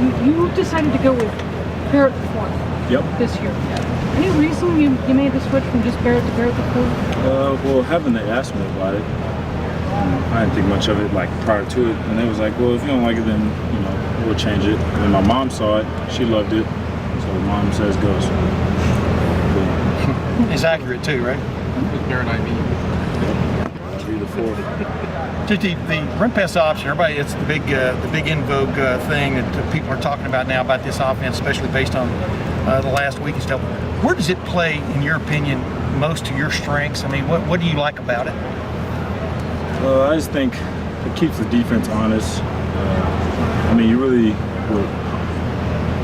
You decided to go with Barrett the fourth. Yep. This year. Any reason you made the switch from just Barrett to Barrett the fourth? Well, having they asked me about it, I didn't think much of it like prior to it, and they was like, well, if you don't like it, then we'll change it. And my mom saw it, she loved it, so mom says go. So, it's accurate too, right? With Barrett IB. Be the fourth. JT, the run pass option, everybody, it's the big in vogue thing that people are talking about now about this offense, especially based on the last week and stuff. Where does it play, in your opinion, most to your strengths? I mean, what do you like about it? I just think it keeps the defense honest. I mean, you really, with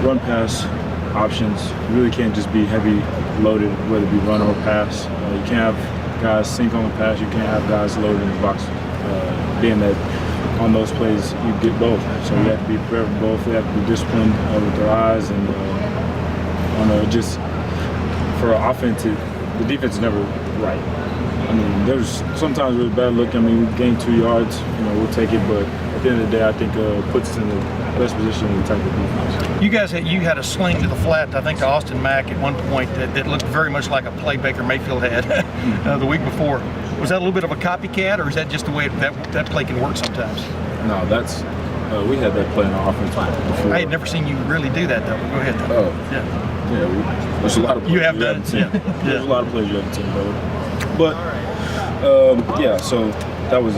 run pass options, you really can't just be heavy loaded, whether it be run or pass. You can't have guys sink on the pass, you can't have guys loaded in the box. Being that on those plays, you get both. So you have to be prepared for both. You have to be disciplined with their eyes and just for offense, the defense is never right. I mean, there's sometimes with a bad look. I mean, we gain 2 yards, we'll take it. But at the end of the day, I think puts us in the best position to attack the defense. You guys had a sling to the flat, I think, to Austin Mack at one point that looked very much like a play Baker Mayfield had the week before. Was that a little bit of a copycat, or is that just the way that play can work sometimes? No, that's we had that play in our offense before. I had never seen you really do that, though. Go ahead, though. Oh, yeah. There's a lot of plays you have done. There's a lot of plays you haven't seen, brother. But so that was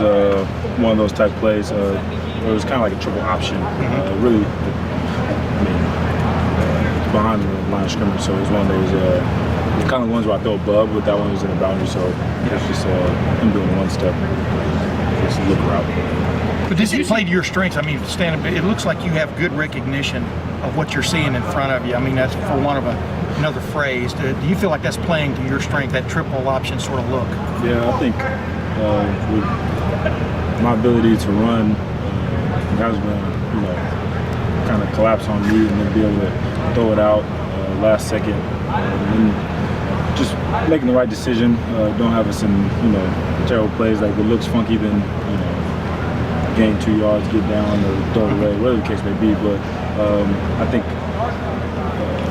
one of those type plays. It was kind of like a triple option. Really, behind the line of scrimmage. So it was one of those kind of ones where I throw above, but that one was in the boundary. So it's just him doing one step, just look route. But does it play to your strengths? I mean, it looks like you have good recognition of what you're seeing in front of you. I mean, that's for one of another phrase. Do you feel like that's playing to your strength, that triple option sort of look? Yeah, I think with my ability to run, guys are going to, kind of collapse on me and then be able to throw it out last second. And just making the right decision. Don't have us in, terrible plays like it looks funky, then, gain 2 yards, get down, or throw it away, whatever the case may be. But I think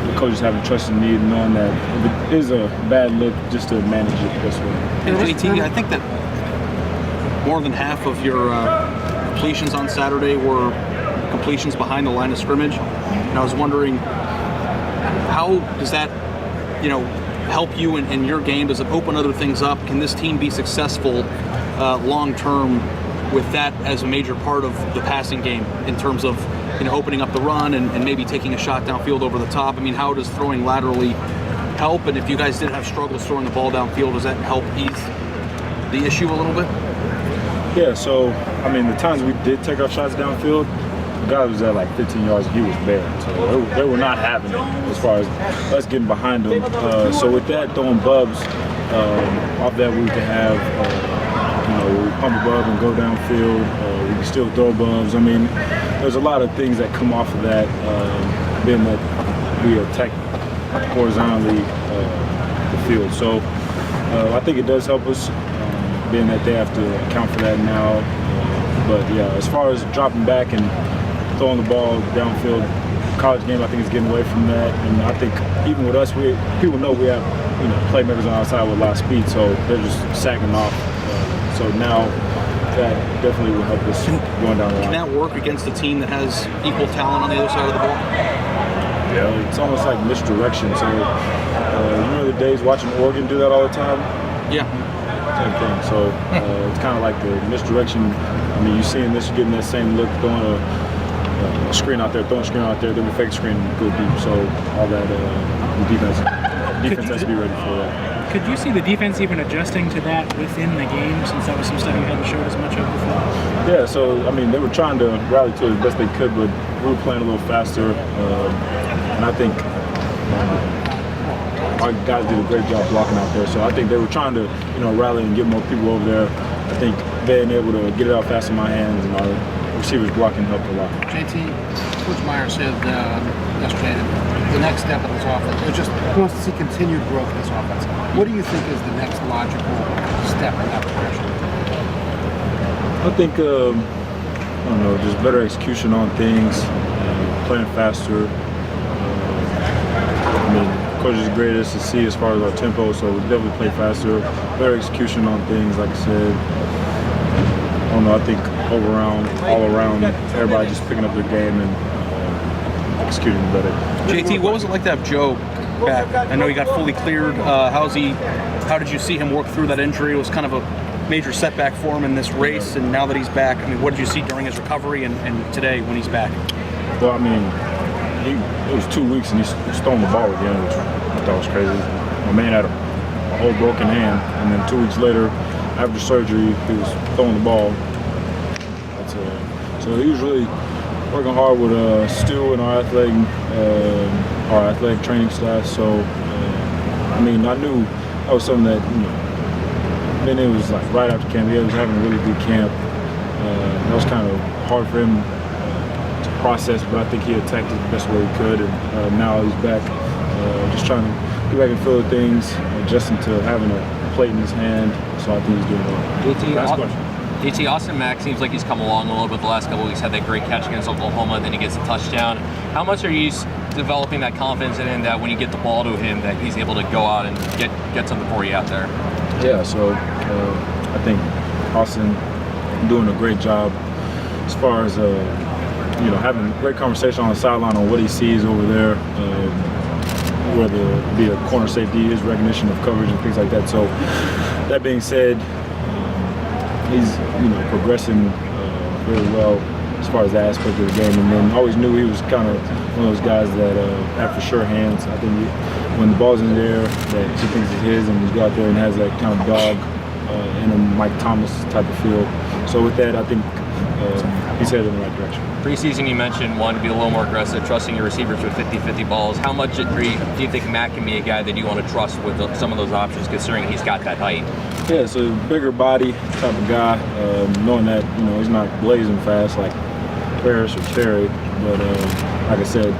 the coaches having trust in me, knowing that if it is a bad look, just to manage it this way. And JT, I think that more than half of your completions on Saturday were completions behind the line of scrimmage. And I was wondering, how does that, help you in your game? Does it open other things up? Can this team be successful long term with that as a major part of the passing game in terms of opening up the run and maybe taking a shot downfield over the top? I mean, how does throwing laterally help? And if you guys did have struggles throwing the ball downfield, does that help ease the issue a little bit? Yeah, so, I mean, the times we did take our shots downfield, the guy was at like 15 yards and he was bare. So they were not having it as far as us getting behind them. So with that, throwing bubs, off that we can have, we pump a bub and go downfield. We can still throw bubs. I mean, there's a lot of things that come off of that, being that we attack horizontally the field. So I think it does help us, being that they have to account for that now. But yeah, as far as dropping back and throwing the ball downfield, college game I think is getting away from that. And I think even with us, people know we have playmakers on our side with a lot of speed, so they're just sacking off. So now that definitely will help us going down the line. Can that work against a team that has equal talent on the other side of the ball? Yeah, it's almost like misdirection. So remember the days watching Oregon do that all the time? Yeah. Same thing. So it's kind of like the misdirection. I mean, you're seeing this, you're getting that same look, throwing a screen out there, throwing a screen out there, then we fake screen, go deep. So all that the defense has to be ready for that. Could you see the defense even adjusting to that within the game, since that was some stuff you hadn't showed as much of before? Yeah, so I mean, they were trying to rally to it as best they could, but we were playing a little faster, and I think our guys did a great job blocking out there. So I think they were trying to, rally and get more people over there. I think being able to get it out fast in my hands and our receivers blocking helped a lot. JT, Coach Meyer said yesterday that the next step of this offense, he just wants to see continued growth in this offense. What do you think is the next logical step in that direction? I think, just better execution on things. playing faster. I mean, coach is the greatest to see as far as our tempo, so we definitely play faster, better execution on things, like I said. I don't know, I think all around, everybody just picking up their game and executing better. JT, what was it like to have Joe back? I know he got fully cleared. How did you see him work through that injury? It was kind of a major setback for him in this race, and now that he's back, I mean, what did you see during his recovery and today when he's back? Well, I mean, it was 2 weeks and he's throwing the ball again, which I thought was crazy. My man had a whole broken hand, and then 2 weeks later, after surgery, he was throwing the ball. So he was really working hard with Stu and our athletic training staff. So I mean, I knew that was something that, then it was like right after camp. He was having a really good camp. That was kind of hard for him to process, but I think he attacked it the best way he could, and now he's back, just trying to get back in the field of things, adjusting to having a plate in his hand. So I think he's doing well. Last question. JT, Austin Mack seems like he's come along a little bit the last couple of weeks. Had that great catch against Oklahoma, then he gets a touchdown. How much are you developing that confidence in him that when you get the ball to him, that he's able to go out and get something for you out there? Yeah, so I think Austin doing a great job as far as having a great conversation on the sideline on what he sees over there, whether it be a corner safety, his recognition of coverage and things like that. So that being said, he's progressing very well as far as that aspect of the game, and then always knew he was kind of one of those guys that have for sure hands. I think when the ball's in there that he thinks it's his, and he's got out there and has that kind of dog in a Mike Thomas type of feel. So with that, I think he's headed in the right direction. Preseason, you mentioned wanting to be a little more aggressive, trusting your receivers with 50-50 balls. How much do you think Matt can be a guy that you want to trust with some of those options, considering he's got that height? Yeah, so bigger body type of guy, knowing that he's not blazing fast like Barrett or Terry, but like I said,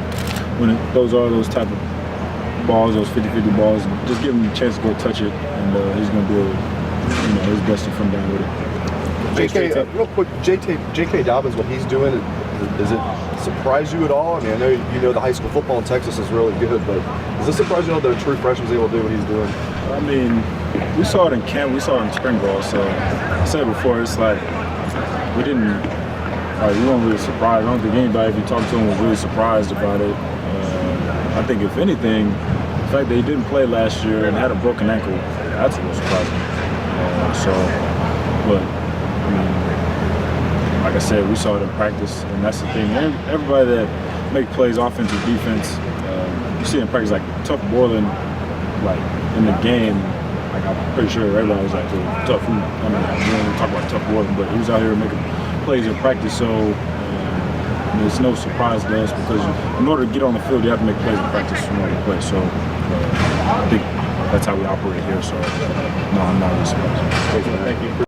when those type of balls, those 50-50 balls, just give him a chance to go touch it, and he's going to do his best to come down with it. Real quick, J.K. Dobbins, what he's doing, does it surprise you at all? I mean, I know you know the high school football in Texas is really good, but does it surprise you at all that a true freshman is able to do what he's doing? I mean, we saw it in camp, we saw it in spring ball, so I said before, it's like we weren't really surprised. I don't think anybody, if you talk to him, was really surprised about it. I think if anything, the fact that he didn't play last year and had a broken ankle, that's what surprised me. But I mean, like I said, we saw it in practice, and that's the thing. Everybody that make plays, offense or defense, you see in practice, like Tough Borland, like in the game, like I'm pretty sure everybody was like, tough. I mean, we don't really talk about Tough Borland, but he was out here making plays in practice, so it's no surprise to us because in order to get on the field, you have to make plays in practice in order to play. So I think that's how we operate here. So no, I'm not really surprised. Thank you.